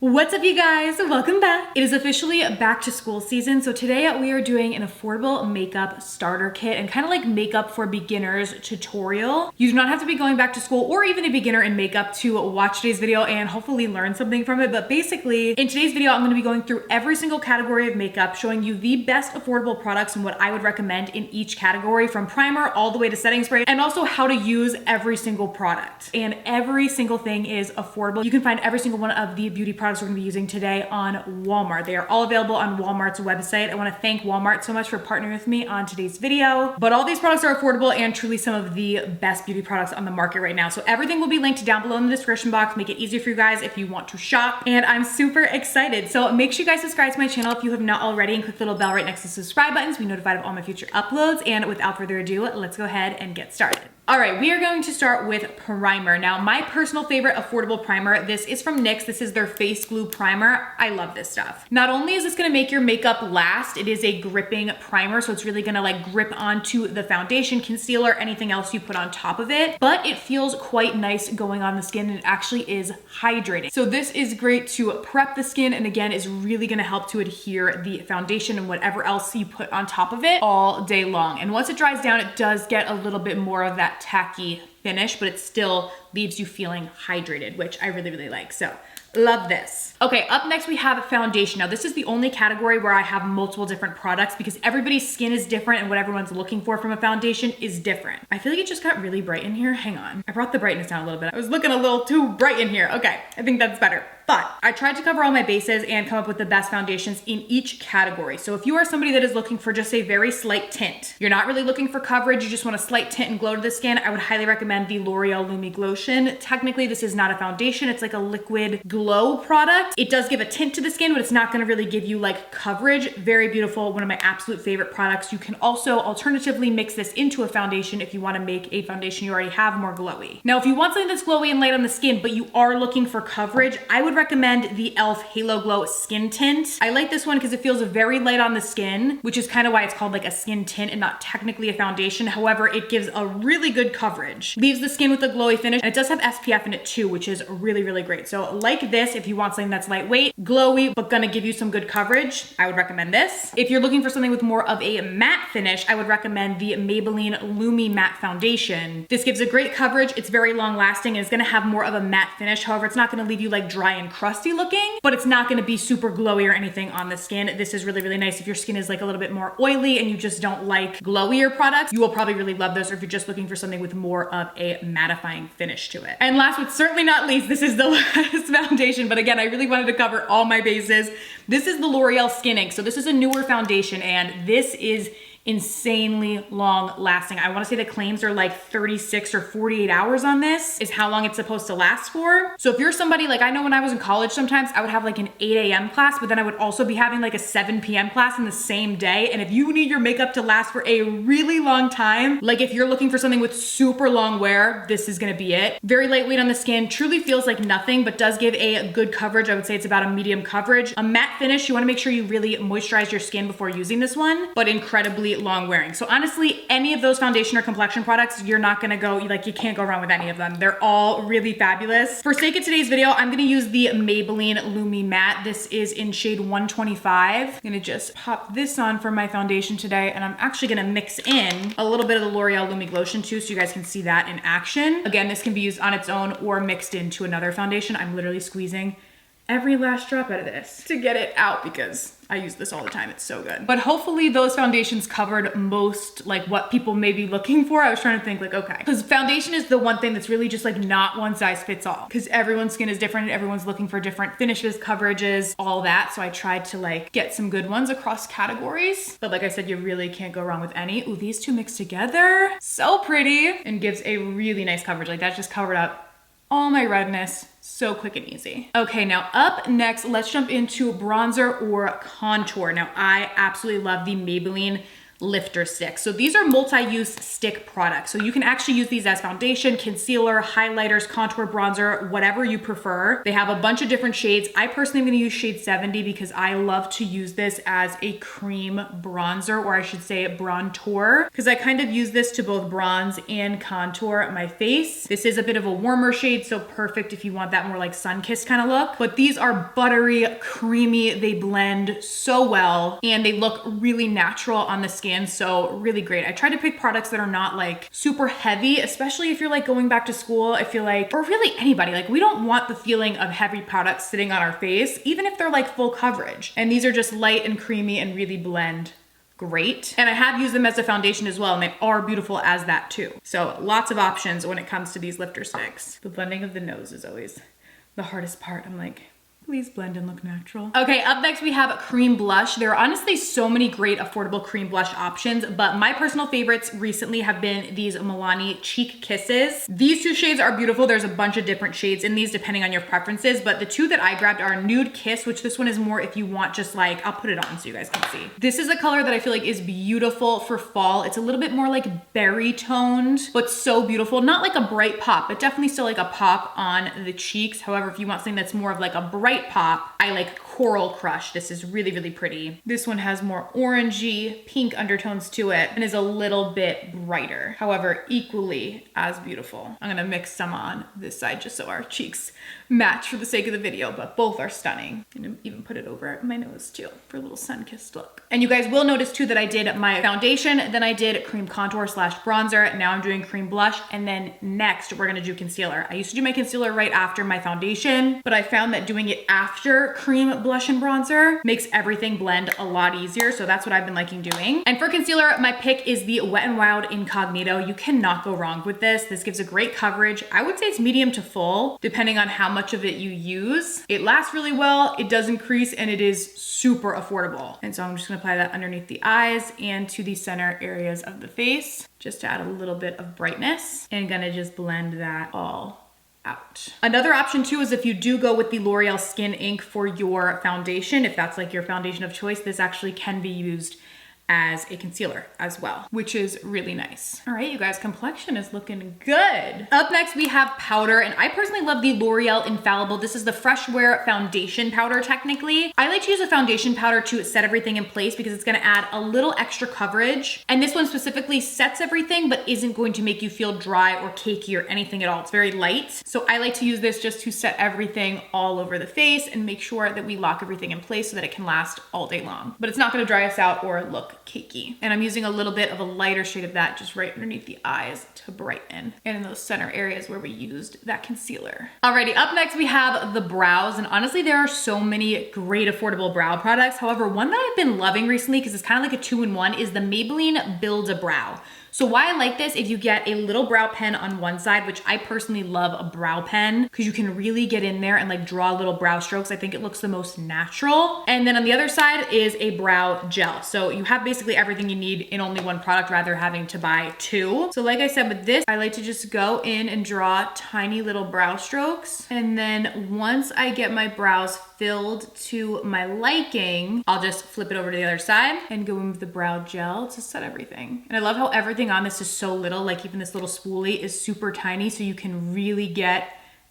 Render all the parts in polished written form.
What's up, you guys? Welcome back. It is officially back to school season. So today we are doing an affordable makeup starter kit and kind of like makeup for beginners tutorial. You do not have to be going back to school or even a beginner in makeup to watch today's video and hopefully learn something from it. But basically in today's video, I'm going to be going through every single category of makeup, showing you the best affordable products and what I would recommend in each category, from primer all the way to setting spray, and also how to use every single product. And every single thing is affordable. You can find every single one of the beauty products we're gonna be using today on Walmart. They are all available on Walmart's website. I wanna thank Walmart so much for partnering with me on today's video. But all these products are affordable and truly some of the best beauty products on the market right now. So everything will be linked down below in the description box. Make it easier for you guys if you want to shop. And I'm super excited. So make sure you guys subscribe to my channel if you have not already, and click the little bell right next to the subscribe button to be notified of all my future uploads. And without further ado, let's go ahead and get started. All right, we are going to start with primer. Now, my personal favorite affordable primer, this is from NYX. This is their Face Glue Primer. I love this stuff. Not only is this gonna make your makeup last, it is a gripping primer, so it's really gonna like grip onto the foundation, concealer, anything else you put on top of it, but it feels quite nice going on the skin, and it actually is hydrating. So this is great to prep the skin, and again, is really gonna help to adhere the foundation and whatever else you put on top of it all day long. And once it dries down, it does get a little bit more of that tacky finish, but it still leaves you feeling hydrated, which I really, really like. So love this. Okay, up next we have foundation. Now this is the only category where I have multiple different products because everybody's skin is different and what everyone's looking for from a foundation is different. I feel like it just got really bright in here. Hang on. I brought the brightness down a little bit. I was looking a little too bright in here. Okay, I think that's better. But I tried to cover all my bases and come up with the best foundations in each category. So if you are somebody that is looking for just a very slight tint, you're not really looking for coverage, you just want a slight tint and glow to the skin, I would highly recommend the L'Oreal Lumi Glotion. Technically, this is not a foundation. It's like a liquid glow product. It does give a tint to the skin, but it's not gonna really give you like coverage. Very beautiful, one of my absolute favorite products. You can also alternatively mix this into a foundation if you wanna make a foundation you already have more glowy. Now, if you want something that's glowy and light on the skin, but you are looking for coverage, I would recommend the e.l.f. Halo Glow Skin Tint. I like this one because it feels very light on the skin, which is kind of why it's called like a skin tint and not technically a foundation. However, it gives a really good coverage. Leaves the skin with a glowy finish, and it does have SPF in it too, which is really, really great. So like this, if you want something that's lightweight, glowy, but gonna give you some good coverage, I would recommend this. If you're looking for something with more of a matte finish, I would recommend the Maybelline Lumi Matte Foundation. This gives a great coverage. It's very long lasting and it's gonna have more of a matte finish. However, it's not gonna leave you like dry and crusty looking, but it's not gonna be super glowy or anything on the skin. This is really, really nice if your skin is like a little bit more oily and you just don't like glowier products. You will probably really love this, or if you're just looking for something with more of a mattifying finish to it. And last but certainly not least, this is the last foundation, but again, I really wanted to cover all my bases. This is the L'Oreal Skin Ink. So this is a newer foundation, and this is insanely long lasting. I want to say the claims are like 36 or 48 hours on this is how long it's supposed to last for. So if you're somebody like, I know when I was in college, sometimes I would have like an 8 a.m. class, but then I would also be having like a 7 p.m. class in the same day. And if you need your makeup to last for a really long time, like if you're looking for something with super long wear, this is going to be it. Very lightweight on the skin, truly feels like nothing, but does give a good coverage. I would say it's about a medium coverage. A matte finish, you want to make sure you really moisturize your skin before using this one, but incredibly long wearing. So honestly, any of those foundation or complexion products, you're not gonna go, like you can't go wrong with any of them. They're all really fabulous. For sake of today's video, I'm gonna use the Maybelline Lumi Matte. This is in shade 125. I'm gonna just pop this on for my foundation today, and I'm actually gonna mix in a little bit of the L'Oreal Lumi Glotion too, so you guys can see that in action. Again, this can be used on its own or mixed into another foundation. I'm literally squeezing every last drop out of this to get it out because I use this all the time. It's so good. But hopefully those foundations covered most like what people may be looking for. I was trying to think like, okay, because foundation is the one thing that's really just like not one size fits all, because everyone's skin is different and everyone's looking for different finishes, coverages, all that. So I tried to like get some good ones across categories. But like I said, you really can't go wrong with any. Ooh, these two mixed together, so pretty, and gives a really nice coverage. Like that just covered up all my redness so quick and easy. Okay, now up next, let's jump into bronzer or contour. Now I absolutely love the Maybelline lifter sticks. So these are multi-use stick products. So you can actually use these as foundation, concealer, highlighters, contour, bronzer, whatever you prefer. They have a bunch of different shades. I personally am gonna use shade 70 because I love to use this as a cream bronzer, or I should say bronzer, because I kind of use this to both bronze and contour my face. This is a bit of a warmer shade, so perfect if you want that more like sun-kissed kind of look. But these are buttery, creamy, they blend so well, and they look really natural on the skin, so really great. I try to pick products that are not like super heavy, especially if you're like going back to school, I feel like, or really anybody, like we don't want the feeling of heavy products sitting on our face, even if they're like full coverage. And these are just light and creamy and really blend great. And I have used them as a foundation as well, and they are beautiful as that too. So lots of options when it comes to these lifter sticks. The blending of the nose is always the hardest part. I'm like, please blend and look natural. Okay, up next we have cream blush. There are honestly so many great affordable cream blush options, but my personal favorites recently have been these Milani Cheek Kisses. These two shades are beautiful. There's a bunch of different shades in these depending on your preferences, but the two that I grabbed are Nude Kiss, which this one is more if you want just like, I'll put it on so you guys can see. This is a color that I feel like is beautiful for fall. It's a little bit more like berry toned, but so beautiful. Not like a bright pop, but definitely still like a pop on the cheeks. However, if you want something that's more of like a bright pop, I like Coral Crush. This is really, really pretty. This one has more orangey, pink undertones to it and is a little bit brighter. However, equally as beautiful. I'm gonna mix some on this side just so our cheeks match for the sake of the video, but both are stunning. I'm gonna even put it over my nose too for a little sun-kissed look. And you guys will notice too that I did my foundation, then I did cream contour slash bronzer. Now I'm doing cream blush, and then next we're gonna do concealer. I used to do my concealer right after my foundation, but I found that doing it after cream blush and bronzer makes everything blend a lot easier. So that's what I've been liking doing. And for concealer, my pick is the Wet n Wild Incognito. You cannot go wrong with this. This gives a great coverage. I would say it's medium to full, depending on how much of it you use. It lasts really well, it doesn't crease, and it is super affordable. And so I'm just gonna apply that underneath the eyes and to the center areas of the face, just to add a little bit of brightness, and gonna just blend that all out. Another option too is if you do go with the L'Oreal Skin Ink for your foundation, if that's like your foundation of choice, this actually can be used as a concealer as well, which is really nice. All right, you guys, complexion is looking good. Up next, we have powder, and I personally love the L'Oreal Infallible. This is the Fresh Wear Foundation Powder, technically. I like to use a foundation powder to set everything in place because it's gonna add a little extra coverage. And this one specifically sets everything, but isn't going to make you feel dry or cakey or anything at all. It's very light. So I like to use this just to set everything all over the face and make sure that we lock everything in place so that it can last all day long. But it's not gonna dry us out or look cakey. And I'm using a little bit of a lighter shade of that just right underneath the eyes to brighten, and in those center areas where we used that concealer. Alrighty, up next we have the brows, and honestly there are so many great affordable brow products. However, one that I've been loving recently, because it's kind of like a 2-in-1, is the Maybelline Build-A-Brow. So why I like this, if you get a little brow pen on one side, which I personally love a brow pen because you can really get in there and like draw little brow strokes. I think it looks the most natural. And then on the other side is a brow gel. So you have basically everything you need in only one product rather than having to buy two. So like I said, with this, I like to just go in and draw tiny little brow strokes. And then once I get my brows filled to my liking, I'll just flip it over to the other side and go in with the brow gel to set everything. And I love how everything on this is so little, like even this little spoolie is super tiny, so you can really get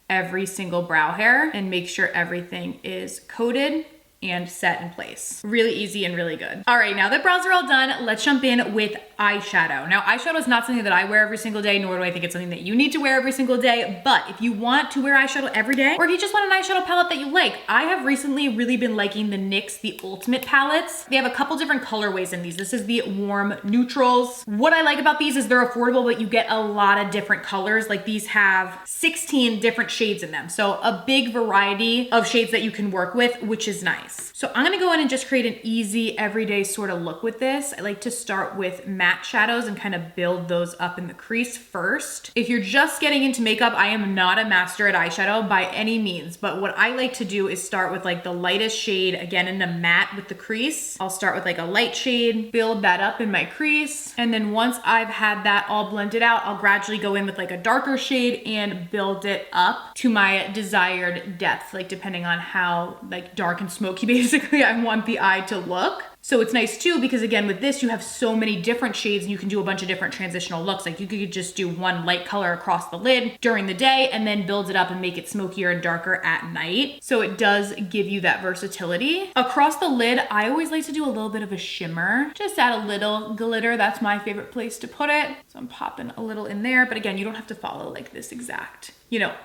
every single brow hair and make sure everything is coated and set in place. Really easy and really good. All right, now that brows are all done, let's jump in with eyeshadow. Now, eyeshadow is not something that I wear every single day, nor do I think it's something that you need to wear every single day. But if you want to wear eyeshadow every day, or if you just want an eyeshadow palette that you like, I have recently really been liking the NYX, the Ultimate palettes. They have a couple different colorways in these. This is the warm neutrals. What I like about these is they're affordable, but you get a lot of different colors. Like these have 16 different shades in them. So a big variety of shades that you can work with, which is nice. So I'm gonna go in and just create an easy everyday sort of look with this. I like to start with matte shadows and kind of build those up in the crease first. If you're just getting into makeup, I am not a master at eyeshadow by any means, but what I like to do is start with like the lightest shade, again in a matte with the crease. I'll start with like a light shade, build that up in my crease, and then once I've had that all blended out, I'll gradually go in with like a darker shade and build it up to my desired depth, like depending on how like dark and smoky basically I want the eye to look. So it's nice too, because again, with this, you have so many different shades and you can do a bunch of different transitional looks. Like you could just do one light color across the lid during the day and then build it up and make it smokier and darker at night. So it does give you that versatility. Across the lid, I always like to do a little bit of a shimmer. Just add a little glitter. That's my favorite place to put it. So I'm popping a little in there, but again, you don't have to follow like this exact,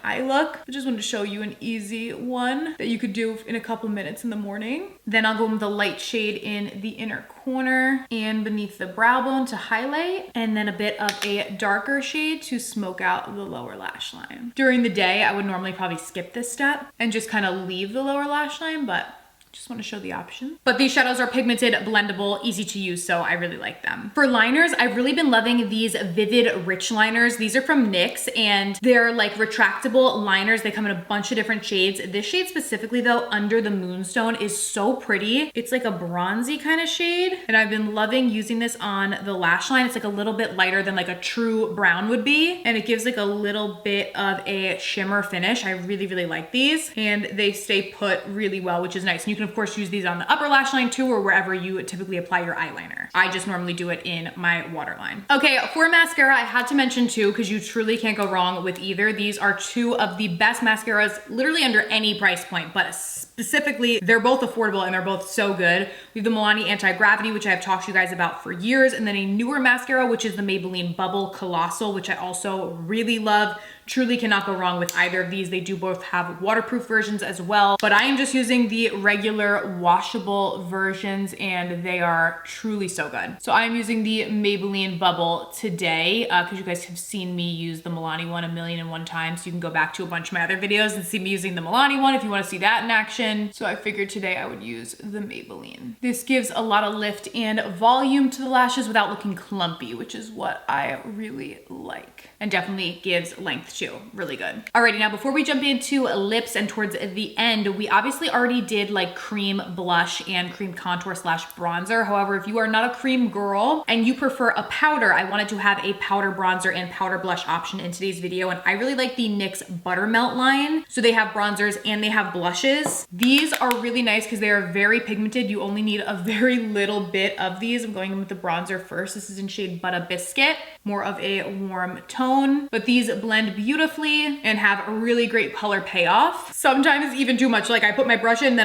eye look. I just wanted to show you an easy one that you could do in a couple minutes in the morning. Then I'll go with a light shade in the inner corner and beneath the brow bone to highlight, and then a bit of a darker shade to smoke out the lower lash line. During the day, I would normally probably skip this step and just kind of leave the lower lash line, but just want to show the option. But these shadows are pigmented, blendable, easy to use, so I really like them. For liners, I've really been loving these Vivid Rich liners. These are from NYX and they're like retractable liners. They come in a bunch of different shades. This shade specifically though, Under the Moonstone, is so pretty. It's like a bronzy kind of shade, and I've been loving using this on the lash line. It's like a little bit lighter than like a true brown would be, and it gives like a little bit of a shimmer finish. I really, really like these, and they stay put really well, which is nice. And you can of course use these on the upper lash line too, or wherever you typically apply your eyeliner. I just normally do it in my waterline. Okay, for mascara, I had to mention two because you truly can't go wrong with either. These are two of the best mascaras literally under any price point, but specifically, they're both affordable and they're both so good. We have the Milani Anti-Gravity, which I have talked to you guys about for years, and then a newer mascara, which is the Maybelline Bubble Colossal, which I also really love. Truly cannot go wrong with either of these. They do both have waterproof versions as well, but I am just using the regular washable versions and they are truly so good. So I'm using the Maybelline Bubble today because you guys have seen me use the Milani one 1,000,001 times. So you can go back to a bunch of my other videos and see me using the Milani one if you want to see that in action. So I figured today I would use the Maybelline. This gives a lot of lift and volume to the lashes without looking clumpy, which is what I really like, and definitely gives length too. Really good. Alrighty, now before we jump into lips and towards the end, we obviously already did like cream blush and cream contour slash bronzer. However, if you are not a cream girl and you prefer a powder, I wanted to have a powder bronzer and powder blush option in today's video. And I really like the NYX Buttermelt line. So they have bronzers and they have blushes. These are really nice because they are very pigmented. You only need a very little bit of these. I'm going in with the bronzer first. This is in shade Butter Biscuit, more of a warm tone, but these blend beautifully and have a really great color payoff. Sometimes even too much. Like I put my brush in,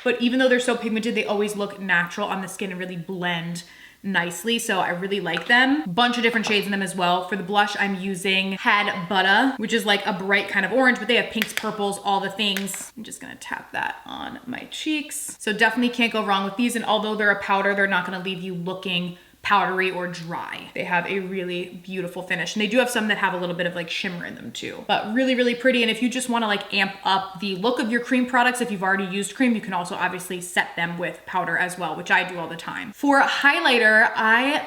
but even though they're so pigmented, they always look natural on the skin and really blend nicely. So I really like them. Bunch of different shades in them as well. For the blush, I'm using Had Butter, which is like a bright kind of orange, but they have pinks, purples, all the things. I'm just gonna tap that on my cheeks. So definitely can't go wrong with these. And although they're a powder, they're not gonna leave you looking powdery or dry. They have a really beautiful finish, and they do have some that have a little bit of like shimmer in them too, but really, really pretty. And if you just want to like amp up the look of your cream products, if you've already used cream, you can also obviously set them with powder as well, which I do all the time. For highlighter,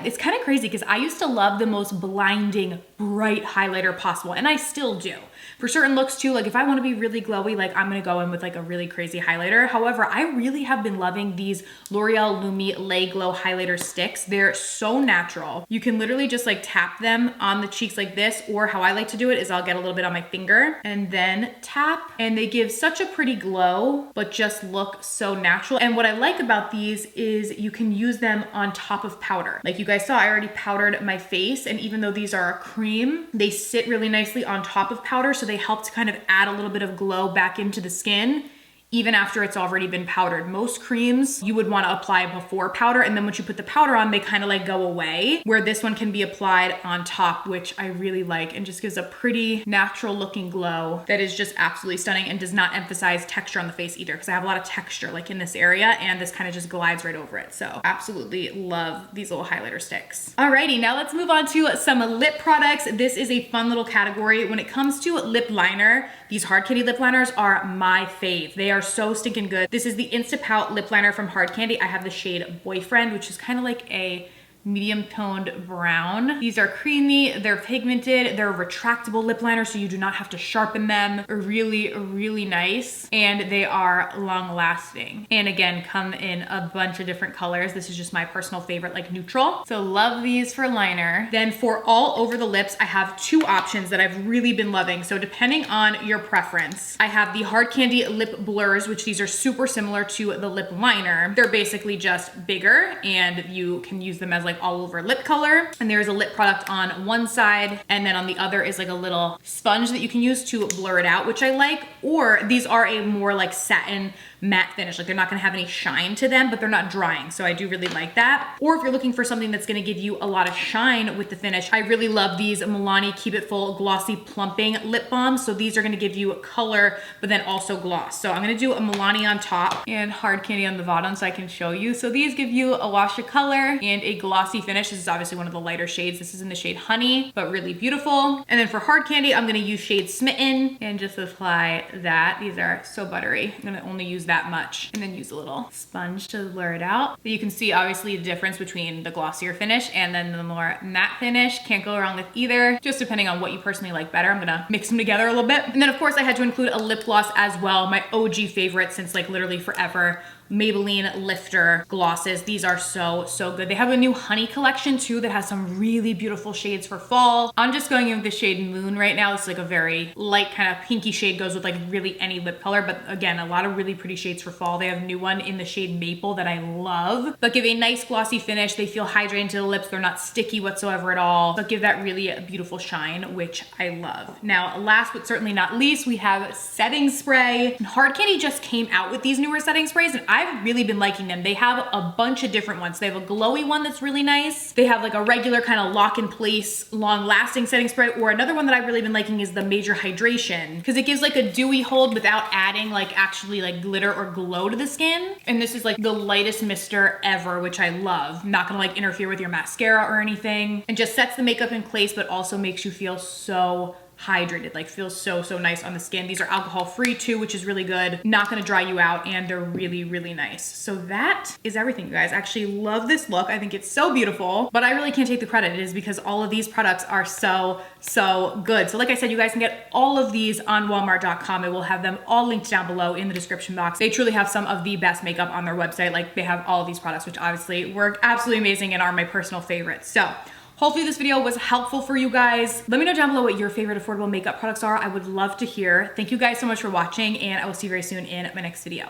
it's kind of crazy because I used to love the most blinding bright highlighter possible, and I still do. For certain looks too, like if I want to be really glowy, like I'm gonna go in with like a really crazy highlighter. However, I really have been loving these L'Oreal Lumi Lay Glow highlighter sticks. They're so natural. You can literally just like tap them on the cheeks like this, or how I like to do it is I'll get a little bit on my finger and then tap, and they give such a pretty glow, but just look so natural. And what I like about these is you can use them on top of powder. Like you guys saw, I already powdered my face, and even though these are a cream, they sit really nicely on top of powder, so they help to kind of add a little bit of glow back into the skin even after it's already been powdered. Most creams you would want to apply before powder, and then once you put the powder on, they kind of like go away, where this one can be applied on top, which I really like, and just gives a pretty natural looking glow that is just absolutely stunning and does not emphasize texture on the face either, because I have a lot of texture like in this area, and this kind of just glides right over it. So absolutely love these little highlighter sticks. Alrighty, now let's move on to some lip products. This is a fun little category. When it comes to lip liner, these Hard Candy lip liners are my fave. They are so stinking good. This is the Instapout lip liner from Hard Candy. I have the shade Boyfriend, which is kind of like a medium toned brown. These are creamy, they're pigmented, they're a retractable lip liner so you do not have to sharpen them. Really, really nice. And they are long lasting. And again, come in a bunch of different colors. This is just my personal favorite, like neutral. So love these for liner. Then for all over the lips, I have two options that I've really been loving. So depending on your preference, I have the Hard Candy Lip Blurs, which these are super similar to the lip liner. They're basically just bigger and you can use them as like all over lip color. And there's a lip product on one side and then on the other is like a little sponge that you can use to blur it out, which I like. Or these are a more like satin matte finish. Like they're not gonna have any shine to them, but they're not drying. So I do really like that. Or if you're looking for something that's gonna give you a lot of shine with the finish, I really love these Milani Keep It Full Glossy Plumping Lip Balms. So these are gonna give you color, but then also gloss. So I'm gonna do a Milani on top and Hard Candy on the bottom so I can show you. So these give you a wash of color and a glossy finish. This is obviously one of the lighter shades. This is in the shade Honey, but really beautiful. And then for Hard Candy, I'm gonna use shade Smitten and just apply that. These are so buttery. I'm gonna only use that much and then use a little sponge to blur it out. But you can see obviously the difference between the glossier finish and then the more matte finish. Can't go wrong with either, just depending on what you personally like better. I'm gonna mix them together a little bit. And then of course I had to include a lip gloss as well. My OG favorite since like literally forever. Maybelline Lifter glosses. These are so, so good. They have a new Honey collection too that has some really beautiful shades for fall. I'm just going in with the shade Moon right now. It's like a very light kind of pinky shade, goes with like really any lip color, but again, a lot of really pretty shades for fall. They have a new one in the shade Maple that I love, but give a nice glossy finish. They feel hydrated to the lips. They're not sticky whatsoever at all, but give that really beautiful shine, which I love. Now, last but certainly not least, we have setting spray. Hard Candy just came out with these newer setting sprays and I've really been liking them. They have a bunch of different ones. They have a glowy one that's really nice. They have like a regular kind of lock in place, long lasting setting spray, or another one that I've really been liking is the Major Hydration because it gives like a dewy hold without adding like actually like glitter or glow to the skin. And this is like the lightest mister ever, which I love. Not gonna like interfere with your mascara or anything, and just sets the makeup in place, but also makes you feel so hydrated, like feels so, so nice on the skin. These are alcohol free too, which is really good. Not gonna dry you out, and they're really, really nice. So that is everything, you guys. I actually love this look. I think it's so beautiful, but I really can't take the credit. It is because all of these products are so, so good. So like I said, you guys can get all of these on Walmart.com. I will have them all linked down below in the description box. They truly have some of the best makeup on their website. Like they have all of these products, which obviously work absolutely amazing and are my personal favorites. So hopefully this video was helpful for you guys. Let me know down below what your favorite affordable makeup products are. I would love to hear. Thank you guys so much for watching, and I will see you very soon in my next video.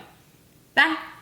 Bye.